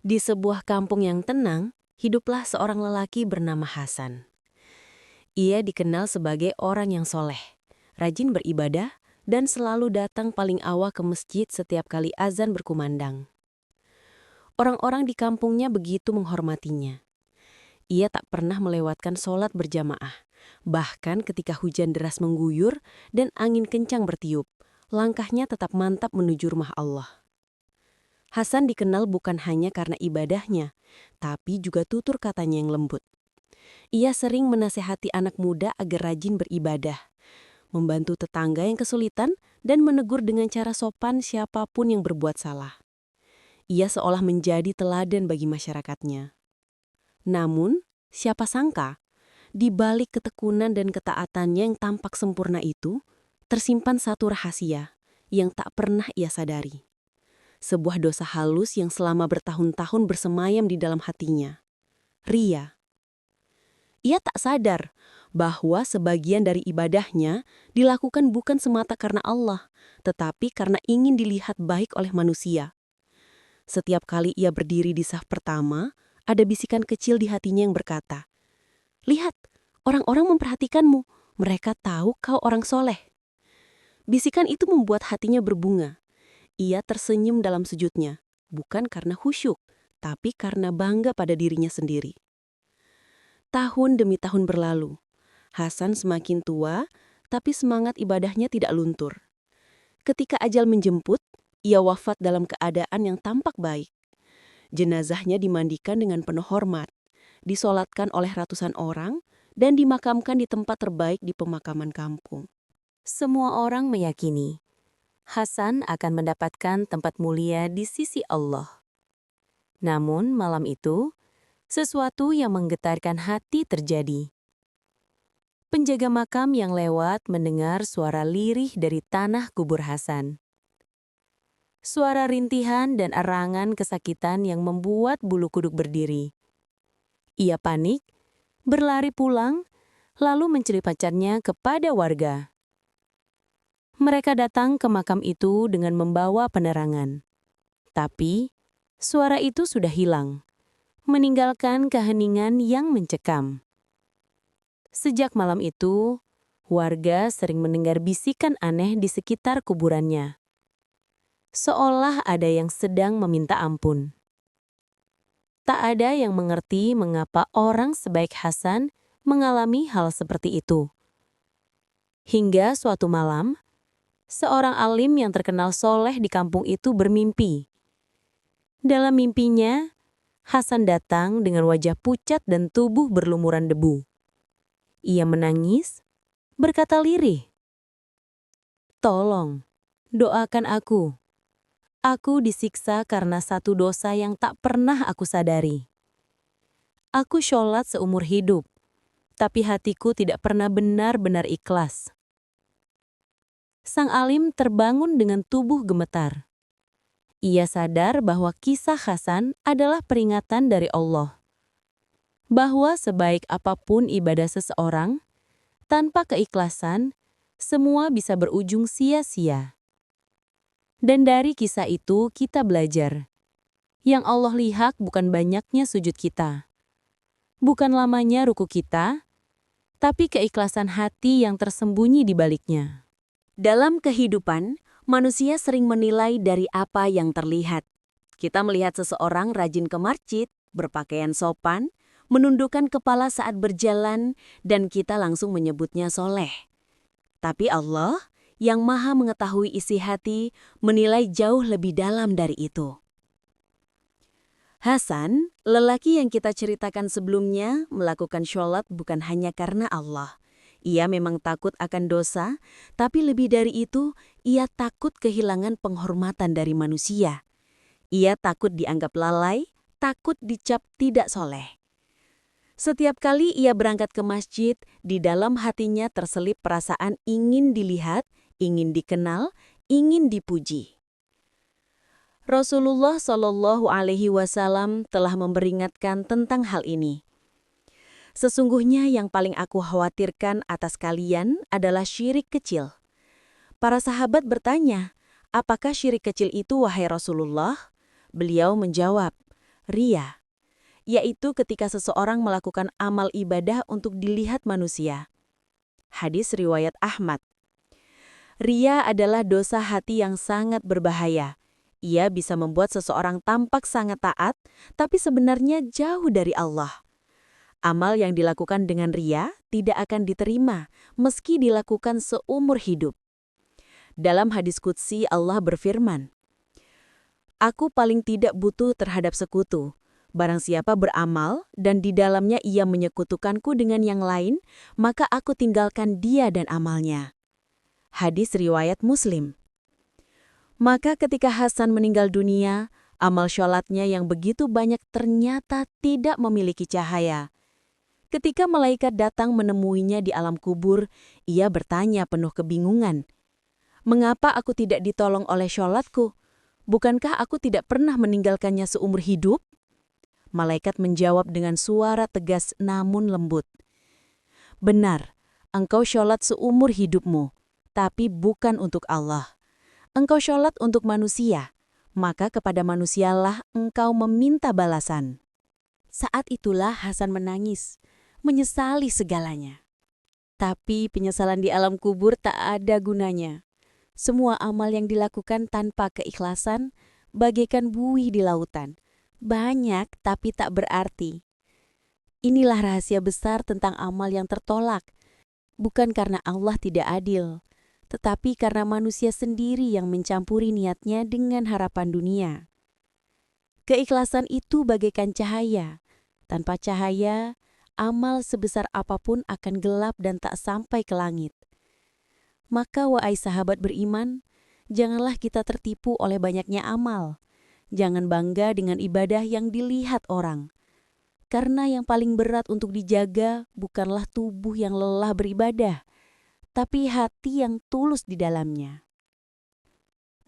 Di sebuah kampung yang tenang, hiduplah seorang lelaki bernama Hasan. Ia dikenal sebagai orang yang soleh, rajin beribadah, dan selalu datang paling awal ke masjid setiap kali azan berkumandang. Orang-orang di kampungnya begitu menghormatinya. Ia tak pernah melewatkan sholat berjamaah. Bahkan ketika hujan deras mengguyur dan angin kencang bertiup, langkahnya tetap mantap menuju rumah Allah. Hasan dikenal bukan hanya karena ibadahnya, tapi juga tutur katanya yang lembut. Ia sering menasehati anak muda agar rajin beribadah, membantu tetangga yang kesulitan, dan menegur dengan cara sopan siapapun yang berbuat salah. Ia seolah menjadi teladan bagi masyarakatnya. Namun, siapa sangka, di balik ketekunan dan ketaatannya yang tampak sempurna itu, tersimpan satu rahasia yang tak pernah ia sadari. Sebuah dosa halus yang selama bertahun-tahun bersemayam di dalam hatinya. Ria. Ia tak sadar bahwa sebagian dari ibadahnya dilakukan bukan semata karena Allah, tetapi karena ingin dilihat baik oleh manusia. Setiap kali ia berdiri di saf pertama, ada bisikan kecil di hatinya yang berkata, "Lihat, orang-orang memperhatikanmu, mereka tahu kau orang soleh." Bisikan itu membuat hatinya berbunga. Ia tersenyum dalam sujudnya, bukan karena khusyuk, tapi karena bangga pada dirinya sendiri. Tahun demi tahun berlalu. Hasan semakin tua, tapi semangat ibadahnya tidak luntur. Ketika ajal menjemput, ia wafat dalam keadaan yang tampak baik. Jenazahnya dimandikan dengan penuh hormat, disolatkan oleh ratusan orang, dan dimakamkan di tempat terbaik di pemakaman kampung. Semua orang meyakini Hasan akan mendapatkan tempat mulia di sisi Allah. Namun malam itu, sesuatu yang menggetarkan hati terjadi. Penjaga makam yang lewat mendengar suara lirih dari tanah kubur Hasan. Suara rintihan dan erangan kesakitan yang membuat bulu kuduk berdiri. Ia panik, berlari pulang, lalu menceritakannya kepada warga. Mereka datang ke makam itu dengan membawa penerangan. Tapi, suara itu sudah hilang, meninggalkan keheningan yang mencekam. Sejak malam itu, warga sering mendengar bisikan aneh di sekitar kuburannya. Seolah ada yang sedang meminta ampun. Tak ada yang mengerti mengapa orang sebaik Hasan mengalami hal seperti itu. Hingga suatu malam, seorang alim yang terkenal soleh di kampung itu bermimpi. Dalam mimpinya, Hasan datang dengan wajah pucat dan tubuh berlumuran debu. Ia menangis, berkata lirih, "Tolong, doakan aku. Aku disiksa karena satu dosa yang tak pernah aku sadari. Aku sholat seumur hidup, tapi hatiku tidak pernah benar-benar ikhlas." Sang alim terbangun dengan tubuh gemetar. Ia sadar bahwa kisah Hasan adalah peringatan dari Allah. Bahwa sebaik apapun ibadah seseorang, tanpa keikhlasan, semua bisa berujung sia-sia. Dan dari kisah itu kita belajar. Yang Allah lihat bukan banyaknya sujud kita. Bukan lamanya ruku kita, tapi keikhlasan hati yang tersembunyi di baliknya. Dalam kehidupan, manusia sering menilai dari apa yang terlihat. Kita melihat seseorang rajin ke masjid, berpakaian sopan, menundukkan kepala saat berjalan, dan kita langsung menyebutnya soleh. Tapi Allah, yang Maha mengetahui isi hati, menilai jauh lebih dalam dari itu. Hasan, lelaki yang kita ceritakan sebelumnya, melakukan sholat bukan hanya karena Allah. Ia memang takut akan dosa, tapi lebih dari itu, ia takut kehilangan penghormatan dari manusia. Ia takut dianggap lalai, takut dicap tidak soleh. Setiap kali ia berangkat ke masjid, di dalam hatinya terselip perasaan ingin dilihat, ingin dikenal, ingin dipuji. Rasulullah Shallallahu Alaihi Wasallam telah memperingatkan tentang hal ini. Sesungguhnya yang paling aku khawatirkan atas kalian adalah syirik kecil. Para sahabat bertanya, apakah syirik kecil itu wahai Rasulullah? Beliau menjawab, Ria, yaitu ketika seseorang melakukan amal ibadah untuk dilihat manusia. Hadis riwayat Ahmad. Ria adalah dosa hati yang sangat berbahaya. Ia bisa membuat seseorang tampak sangat taat, tapi sebenarnya jauh dari Allah. Amal yang dilakukan dengan ria tidak akan diterima meski dilakukan seumur hidup. Dalam hadis qudsi Allah berfirman, "Aku paling tidak butuh terhadap sekutu. Barang siapa beramal dan di dalamnya ia menyekutukanku dengan yang lain, maka aku tinggalkan dia dan amalnya." Hadis riwayat Muslim. Maka ketika Hasan meninggal dunia, amal sholatnya yang begitu banyak ternyata tidak memiliki cahaya. Ketika malaikat datang menemuinya di alam kubur, ia bertanya penuh kebingungan, "Mengapa aku tidak ditolong oleh sholatku? Bukankah aku tidak pernah meninggalkannya seumur hidup?" Malaikat menjawab dengan suara tegas namun lembut, "Benar, engkau sholat seumur hidupmu, tapi bukan untuk Allah. Engkau sholat untuk manusia, maka kepada manusialah engkau meminta balasan." Saat itulah Hasan menangis, menyesali segalanya. Tapi penyesalan di alam kubur tak ada gunanya. Semua amal yang dilakukan tanpa keikhlasan bagaikan buih di lautan. Banyak tapi tak berarti. Inilah rahasia besar tentang amal yang tertolak. Bukan karena Allah tidak adil, tetapi karena manusia sendiri yang mencampuri niatnya dengan harapan dunia. Keikhlasan itu bagaikan cahaya. Tanpa cahaya, amal sebesar apapun akan gelap dan tak sampai ke langit. Maka wahai sahabat beriman, janganlah kita tertipu oleh banyaknya amal. Jangan bangga dengan ibadah yang dilihat orang. Karena yang paling berat untuk dijaga bukanlah tubuh yang lelah beribadah, tapi hati yang tulus di dalamnya.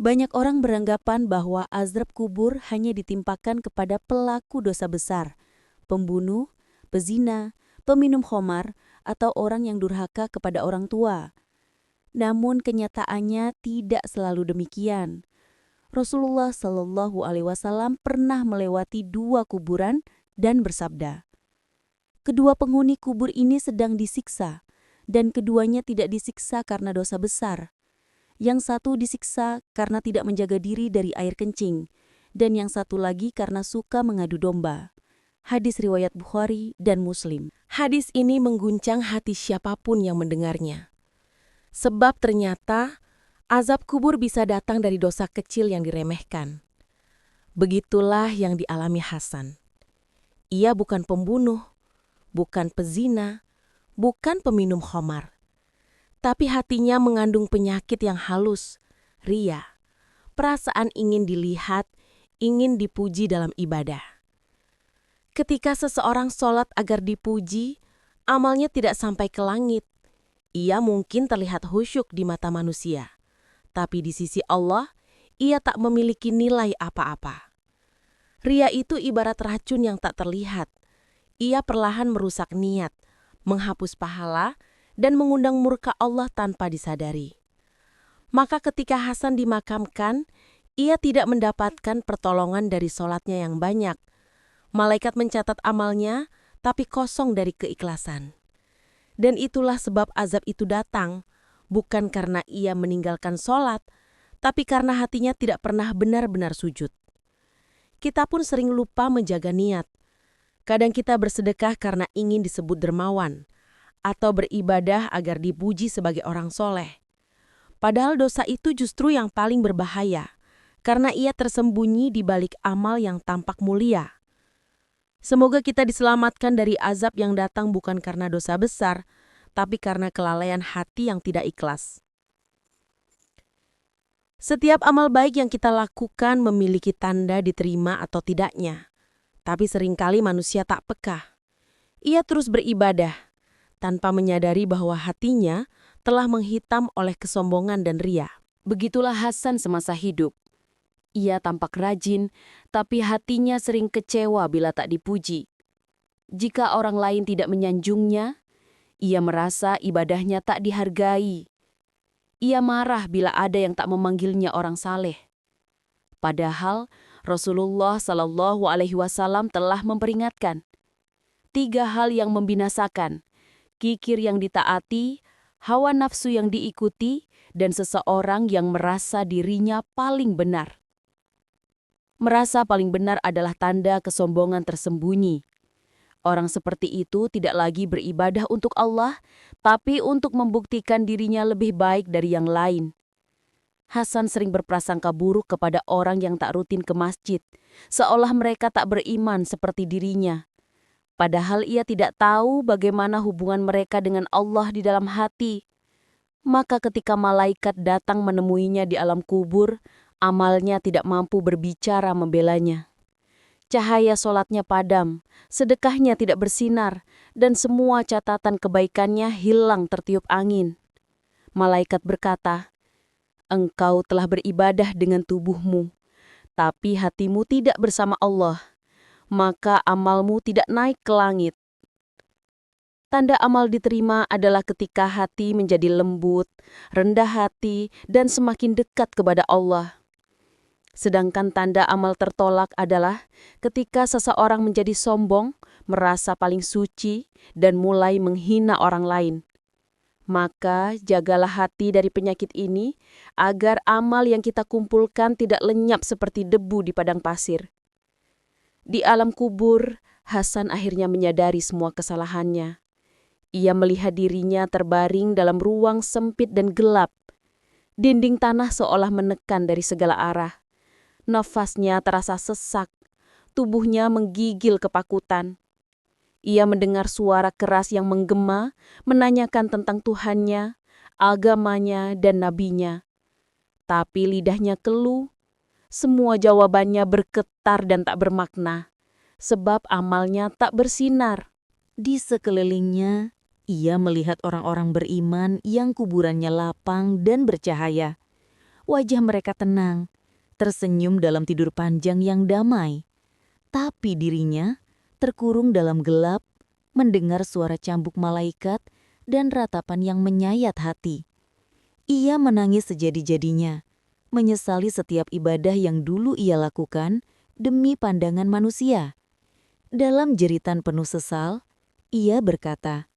Banyak orang beranggapan bahwa azab kubur hanya ditimpakan kepada pelaku dosa besar, pembunuh, pezina, peminum khamar, atau orang yang durhaka kepada orang tua. Namun kenyataannya tidak selalu demikian. Rasulullah Shallallahu Alaihi Wasallam pernah melewati 2 kuburan dan bersabda, "Kedua penghuni kubur ini sedang disiksa, dan keduanya tidak disiksa karena dosa besar. Yang satu disiksa karena tidak menjaga diri dari air kencing, dan yang satu lagi karena suka mengadu domba." Hadis riwayat Bukhari dan Muslim. Hadis ini mengguncang hati siapapun yang mendengarnya. Sebab ternyata azab kubur bisa datang dari dosa kecil yang diremehkan. Begitulah yang dialami Hasan. Ia bukan pembunuh, bukan pezina, bukan peminum khamar. Tapi hatinya mengandung penyakit yang halus, ria. Perasaan ingin dilihat, ingin dipuji dalam ibadah. Ketika seseorang sholat agar dipuji, amalnya tidak sampai ke langit. Ia mungkin terlihat khusyuk di mata manusia, tapi di sisi Allah, ia tak memiliki nilai apa-apa. Ria itu ibarat racun yang tak terlihat. Ia perlahan merusak niat, menghapus pahala, dan mengundang murka Allah tanpa disadari. Maka ketika Hasan dimakamkan, ia tidak mendapatkan pertolongan dari sholatnya yang banyak. Malaikat mencatat amalnya, tapi kosong dari keikhlasan. Dan itulah sebab azab itu datang, bukan karena ia meninggalkan sholat, tapi karena hatinya tidak pernah benar-benar sujud. Kita pun sering lupa menjaga niat. Kadang kita bersedekah karena ingin disebut dermawan, atau beribadah agar dipuji sebagai orang soleh. Padahal dosa itu justru yang paling berbahaya, karena ia tersembunyi di balik amal yang tampak mulia. Semoga kita diselamatkan dari azab yang datang bukan karena dosa besar, tapi karena kelalaian hati yang tidak ikhlas. Setiap amal baik yang kita lakukan memiliki tanda diterima atau tidaknya. Tapi seringkali manusia tak peka. Ia terus beribadah, tanpa menyadari bahwa hatinya telah menghitam oleh kesombongan dan ria. Begitulah Hasan semasa hidup. Ia tampak rajin, tapi hatinya sering kecewa bila tak dipuji. Jika orang lain tidak menyanjungnya, ia merasa ibadahnya tak dihargai. Ia marah bila ada yang tak memanggilnya orang saleh. Padahal Rasulullah Shallallahu Alaihi Wasallam telah memperingatkan 3 hal yang membinasakan: kikir yang ditaati, hawa nafsu yang diikuti, dan seseorang yang merasa dirinya paling benar. Merasa paling benar adalah tanda kesombongan tersembunyi. Orang seperti itu tidak lagi beribadah untuk Allah, tapi untuk membuktikan dirinya lebih baik dari yang lain. Hasan sering berprasangka buruk kepada orang yang tak rutin ke masjid, seolah mereka tak beriman seperti dirinya. Padahal ia tidak tahu bagaimana hubungan mereka dengan Allah di dalam hati. Maka ketika malaikat datang menemuinya di alam kubur, amalnya tidak mampu berbicara membelanya. Cahaya solatnya padam, sedekahnya tidak bersinar, dan semua catatan kebaikannya hilang tertiup angin. Malaikat berkata, "Engkau telah beribadah dengan tubuhmu, tapi hatimu tidak bersama Allah, maka amalmu tidak naik ke langit." Tanda amal diterima adalah ketika hati menjadi lembut, rendah hati, dan semakin dekat kepada Allah. Sedangkan tanda amal tertolak adalah ketika seseorang menjadi sombong, merasa paling suci, dan mulai menghina orang lain. Maka jagalah hati dari penyakit ini agar amal yang kita kumpulkan tidak lenyap seperti debu di padang pasir. Di alam kubur, Hasan akhirnya menyadari semua kesalahannya. Ia melihat dirinya terbaring dalam ruang sempit dan gelap. Dinding tanah seolah menekan dari segala arah. Nafasnya terasa sesak, tubuhnya menggigil kepakutan. Ia mendengar suara keras yang menggema, menanyakan tentang Tuhannya, agamanya, dan nabinya. Tapi lidahnya keluh, semua jawabannya bergetar dan tak bermakna, sebab amalnya tak bersinar. Di sekelilingnya, ia melihat orang-orang beriman yang kuburannya lapang dan bercahaya. Wajah mereka tenang, tersenyum dalam tidur panjang yang damai. Tapi dirinya terkurung dalam gelap, mendengar suara cambuk malaikat dan ratapan yang menyayat hati. Ia menangis sejadi-jadinya, menyesali setiap ibadah yang dulu ia lakukan demi pandangan manusia. Dalam jeritan penuh sesal, ia berkata,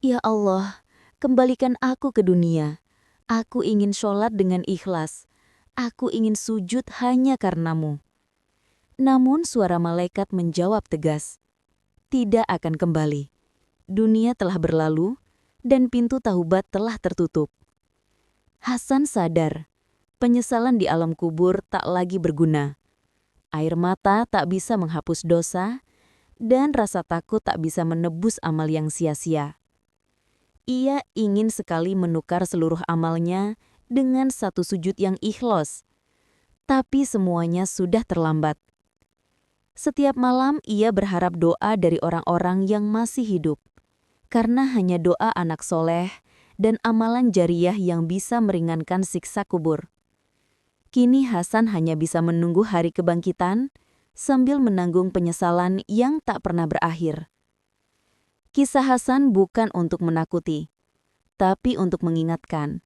"Ya Allah, kembalikan aku ke dunia. Aku ingin sholat dengan ikhlas. Aku ingin sujud hanya karenamu." Namun suara malaikat menjawab tegas, "Tidak akan kembali. Dunia telah berlalu dan pintu taubat telah tertutup." Hasan sadar, penyesalan di alam kubur tak lagi berguna. Air mata tak bisa menghapus dosa, dan rasa takut tak bisa menebus amal yang sia-sia. Ia ingin sekali menukar seluruh amalnya dengan satu sujud yang ikhlas, tapi semuanya sudah terlambat. Setiap malam ia berharap doa dari orang-orang yang masih hidup, karena hanya doa anak soleh dan amalan jariah yang bisa meringankan siksa kubur. Kini Hasan hanya bisa menunggu hari kebangkitan sambil menanggung penyesalan yang tak pernah berakhir. Kisah Hasan bukan untuk menakuti, tapi untuk mengingatkan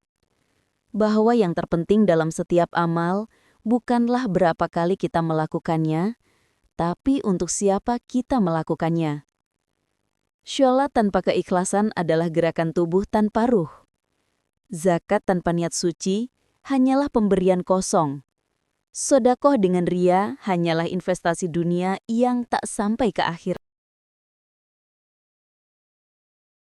bahwa yang terpenting dalam setiap amal bukanlah berapa kali kita melakukannya, tapi untuk siapa kita melakukannya. Sholat tanpa keikhlasan adalah gerakan tubuh tanpa ruh. Zakat tanpa niat suci hanyalah pemberian kosong. Sedekah dengan ria hanyalah investasi dunia yang tak sampai ke akhir.